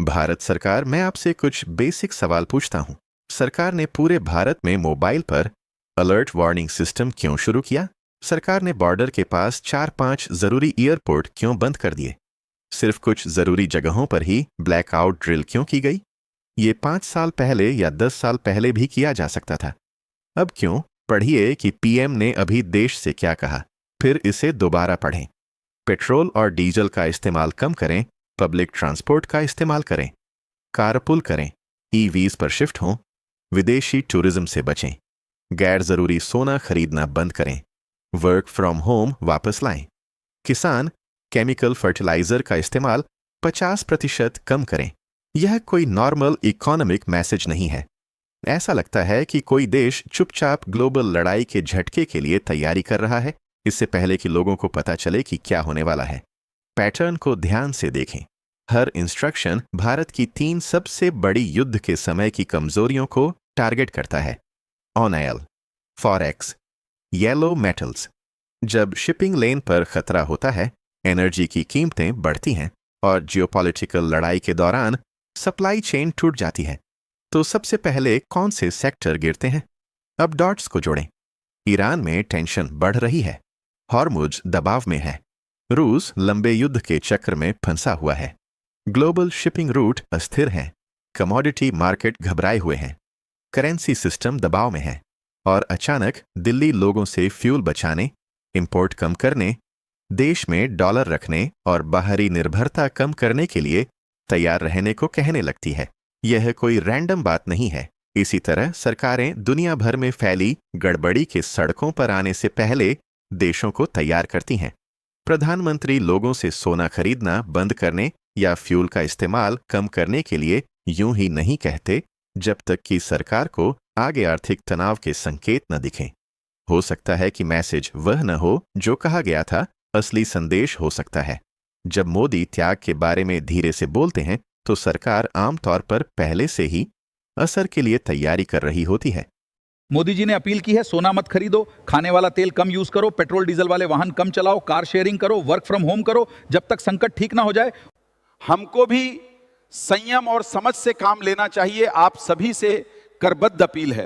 भारत सरकार, मैं आपसे कुछ बेसिक सवाल पूछता हूँ। सरकार ने पूरे भारत में मोबाइल पर अलर्ट वार्निंग सिस्टम क्यों शुरू किया? सरकार ने बॉर्डर के पास 4-5 जरूरी एयरपोर्ट क्यों बंद कर दिए? सिर्फ कुछ जरूरी जगहों पर ही ब्लैकआउट ड्रिल क्यों की गई? ये 5 साल पहले या 10 साल पहले भी किया जा सकता था। अब क्यों? पढ़िए कि पीएम ने अभी देश से क्या कहा, फिर इसे दोबारा पढ़ें। पेट्रोल और डीजल का इस्तेमाल कम करें, पब्लिक ट्रांसपोर्ट का इस्तेमाल करें, कारपूल करें, ईवीज पर शिफ्ट हों, विदेशी टूरिज्म से बचें, गैर जरूरी सोना खरीदना बंद करें, वर्क फ्रॉम होम वापस लाएं, किसान केमिकल फर्टिलाइजर का इस्तेमाल 50% कम करें। यह कोई नॉर्मल इकोनॉमिक मैसेज नहीं है। ऐसा लगता है कि कोई देश चुपचाप ग्लोबल लड़ाई के झटके के लिए तैयारी कर रहा है, इससे पहले कि लोगों को पता चले कि क्या होने वाला है। पैटर्न को ध्यान से देखें। हर इंस्ट्रक्शन भारत की 3 सबसे बड़ी युद्ध के समय की कमजोरियों को टारगेट करता है। Oil, forex, yellow metals. जब शिपिंग लेन पर खतरा होता है, एनर्जी की कीमतें बढ़ती हैं और जियोपॉलिटिकल लड़ाई के दौरान सप्लाई चेन टूट जाती है, तो सबसे पहले कौन से सेक्टर गिरते हैं? अब डॉट्स को जोड़ें। ईरान में टेंशन बढ़ रही है, हॉर्मुज दबाव में है, रूस लंबे युद्ध के चक्र में फंसा हुआ है, ग्लोबल शिपिंग रूट अस्थिर हैं, कमोडिटी मार्केट घबराए हुए हैं, करेंसी सिस्टम दबाव में है और अचानक दिल्ली लोगों से फ्यूल बचाने, इंपोर्ट कम करने, देश में डॉलर रखने और बाहरी निर्भरता कम करने के लिए तैयार रहने को कहने लगती है। यह कोई रैंडम बात नहीं है। इसी तरह सरकारें दुनिया भर में फैली गड़बड़ी के सड़कों पर आने से पहले देशों को तैयार करती हैं। प्रधानमंत्री लोगों से सोना खरीदना बंद करने या फ्यूल का इस्तेमाल कम करने के लिए यूं ही नहीं कहते जब तक कि सरकार को आगे आर्थिक तनाव के संकेत न दिखें। हो सकता है कि मैसेज वह न हो जो कहा गया था, असली संदेश हो सकता है। जब मोदी त्याग के बारे में धीरे से बोलते हैं तो सरकार आमतौर पर पहले से ही असर के लिए तैयारी कर रही होती है। मोदी जी ने अपील की है, सोना मत खरीदो, खाने वाला तेल कम यूज करो, पेट्रोल डीजल वाले वाहन कम चलाओ, कार शेयरिंग करो, वर्क फ्रॉम होम करो, जब तक संकट ठीक ना हो जाए। हमको भी संयम और समझ से काम लेना चाहिए। आप सभी से करबद्ध अपील है।